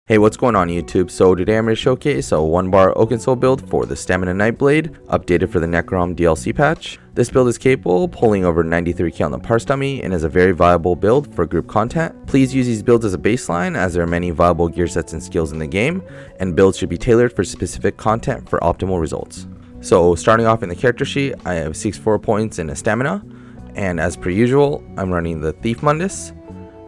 Hey, what's going on YouTube? So today I'm going to showcase a 1-bar Oakensoul build for the Stamina Nightblade, updated for the Necrom DLC patch. This build is capable of pulling over 93k on the parse dummy and is a very viable build for group content. Please use these builds as a baseline, as there are many viable gear sets and skills in the game, and builds should be tailored for specific content for optimal results. So starting off in the character sheet, I have 64 points in a stamina, and as per usual, I'm running the Thief Mundus.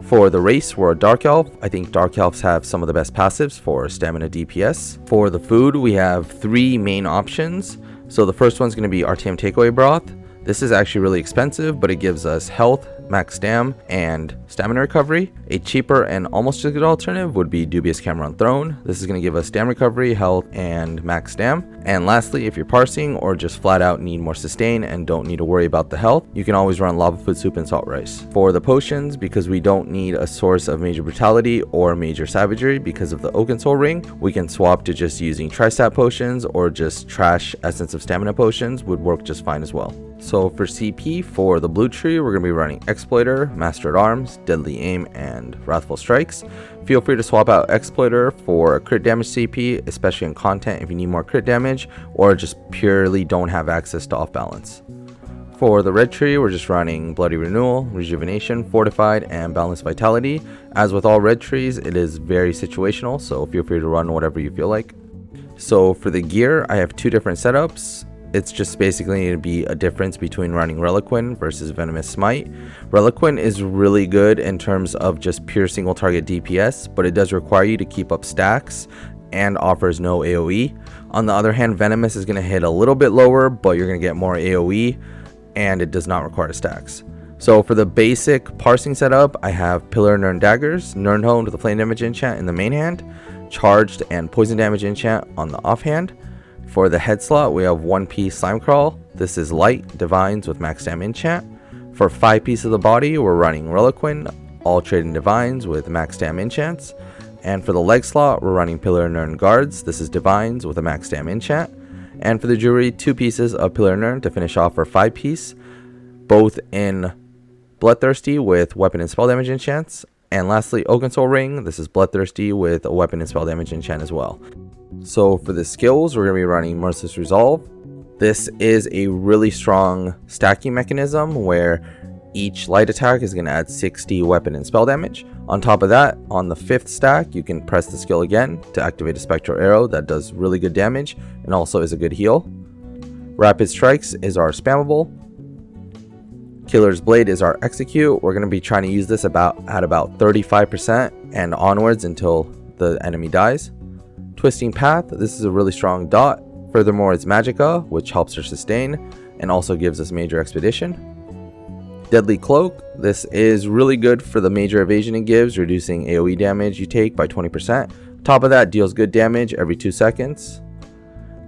For the race, we're a Dark Elf. I think Dark Elves have some of the best passives for stamina DPS. For the food, we have 3 main options. So the first one's going to be RTM Takeaway Broth. This is actually really expensive, but it gives us health, max stam, and stamina recovery. A cheaper and almost as good alternative would be Dubious Cameron Throne. This is going to give us stam recovery, health, and max stam. And lastly, if you're parsing or just flat out need more sustain and don't need to worry about the health, you can always run Lava Food Soup and Salt Rice. For the potions, because we don't need a source of major brutality or major savagery because of the Oakensoul Ring, we can swap to just using Tri-Stat potions, or just trash Essence of Stamina potions would work just fine as well. So for CP, for the blue tree, we're going to be running Exploiter, Master at Arms, Deadly Aim, and Wrathful Strikes. Feel free to swap out Exploiter for crit damage CP, especially in content if you need more crit damage, or just purely don't have access to off balance. For the red tree, we're just running Bloody Renewal, Rejuvenation, Fortified, and Balanced Vitality. As with all red trees, it is very situational, so feel free to run whatever you feel like. So for the gear, I have 2 different setups. It's just basically going to be a difference between running Reliquin versus Venomous Smite. Reliquin is really good in terms of just pure single target DPS, but it does require you to keep up stacks and offers no AoE. On the other hand, Venomous is going to hit a little bit lower, but you're going to get more AoE, and it does not require stacks. So for the basic parsing setup, I have Pillar Nirn Daggers, Nirn Hone with the flame damage enchant in the main hand, charged and poison damage enchant on the offhand. For the head slot, we have 1-piece Slime Crawl. This is light divines with max stam enchant. For 5 pieces of the body, we're running Reliquin, all trading divines with max stam enchants. And for the leg slot, we're running Pillar Nirn Guards. This is divines with a max stam enchant. And for the jewelry, 2 pieces of Pillar Nirn to finish off our 5-piece, both in Bloodthirsty with weapon and spell damage enchants. And lastly, Oakensoul Ring. This is Bloodthirsty with a weapon and spell damage enchant as well. So for the skills, we're going to be running Merciless Resolve. This is a really strong stacking mechanism where each light attack is going to add 60 weapon and spell damage. On top of that, on the 5th stack, you can press the skill again to activate a Spectral Arrow that does really good damage and also is a good heal. Rapid Strikes is our spammable. Killer's Blade is our execute. We're going to be trying to use this at about 35% and onwards until the enemy dies. Twisting Path, this is a really strong dot. Furthermore, it's Magicka, which helps her sustain and also gives us major expedition. Deadly Cloak, this is really good for the major evasion it gives, reducing AoE damage you take by 20%. Top of that, deals good damage every 2 seconds.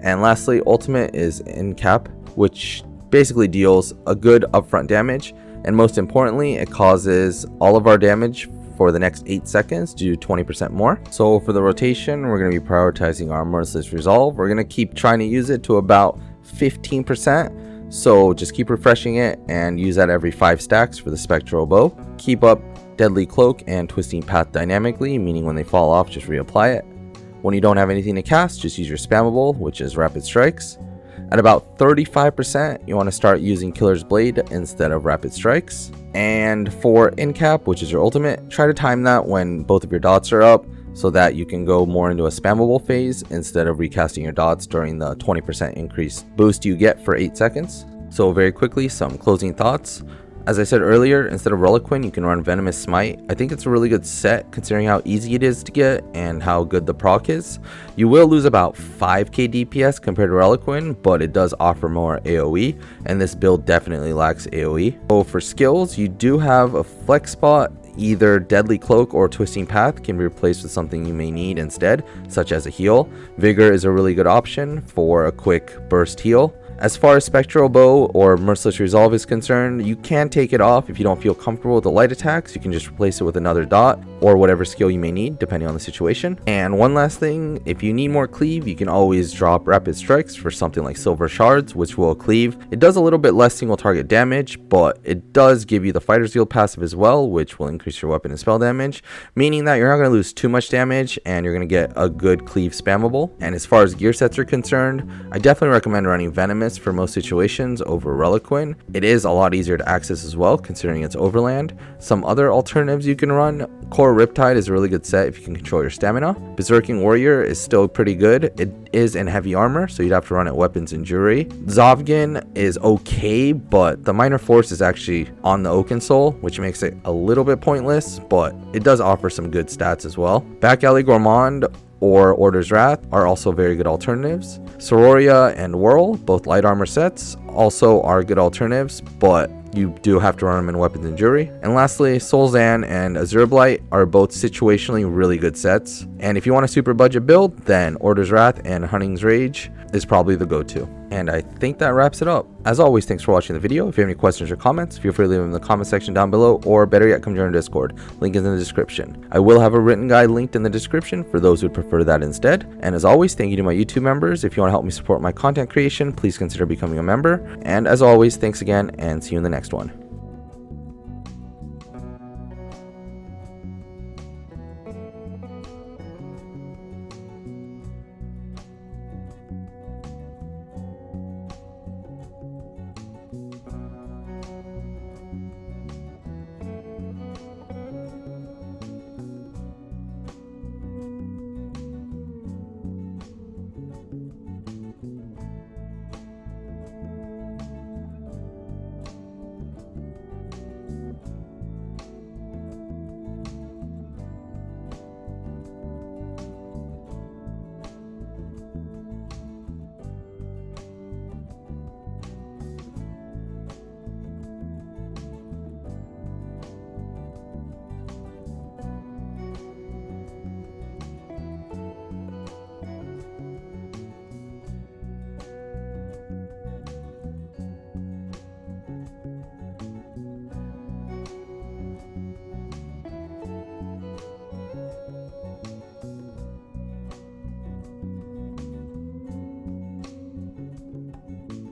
And lastly, Ultimate is Incap, which basically deals a good upfront damage, and most importantly, it causes all of our damage for the next 8 seconds to do 20% more. So for the rotation, we're going to be prioritizing our Merciless Resolve. We're going to keep trying to use it to about 15%. So just keep refreshing it and use that every 5 stacks for the Spectral Bow. Keep up Deadly Cloak and Twisting Path dynamically, meaning when they fall off, just reapply it. When you don't have anything to cast, just use your spammable, which is Rapid Strikes. At about 35%, you want to start using Killer's Blade instead of Rapid Strikes. And for Incap, which is your ultimate, try to time that when both of your dots are up so that you can go more into a spammable phase instead of recasting your dots during the 20% increase boost you get for 8 seconds. So very quickly, some closing thoughts. As I said earlier, instead of Reliquin, you can run Venomous Smite. I think it's a really good set considering how easy it is to get and how good the proc is. You will lose about 5k DPS compared to Reliquin, but it does offer more AoE, and this build definitely lacks AoE. So for skills, you do have a flex spot. Either Deadly Cloak or Twisting Path can be replaced with something you may need instead, such as a heal. Vigor is a really good option for a quick burst heal. As far as Spectral Bow or Merciless Resolve is concerned, you can take it off if you don't feel comfortable with the light attacks. You can just replace it with another dot or whatever skill you may need depending on the situation. And one last thing, if you need more cleave, you can always drop Rapid Strikes for something like Silver Shards, which will cleave. It does a little bit less single target damage, but it does give you the Fighter's Yield passive as well, which will increase your weapon and spell damage, meaning that you're not going to lose too much damage and you're going to get a good cleave spammable. And as far as gear sets are concerned, I definitely recommend running Venomous for most situations over Reliquin. It is a lot easier to access as well, considering it's overland. Some other alternatives you can run: Core Riptide is a really good set if you can control your stamina. Berserking Warrior is still pretty good. It is in heavy armor, so you'd have to run it weapons and jewelry. Zovgin is okay, but the minor force is actually on the Oakensoul, which makes it a little bit pointless, but it does offer some good stats as well. Back Alley Gourmand or Order's Wrath are also very good alternatives. Sororia and Whirl, both light armor sets, also are good alternatives, but you do have to run them in weapons and jewelry. And lastly, Soulzan and Azure Blight are both situationally really good sets. And if you want a super budget build, then Order's Wrath and Hunting's Rage is probably the go-to. And I think that wraps it up. As always, thanks for watching the video. If you have any questions or comments, feel free to leave them in the comment section down below, or better yet, come join our Discord. Link is in the description. I will have a written guide linked in the description for those who would prefer that instead. And as always, thank you to my YouTube members. If you want to help me support my content creation, please consider becoming a member. And as always, thanks again, and see you in the next one.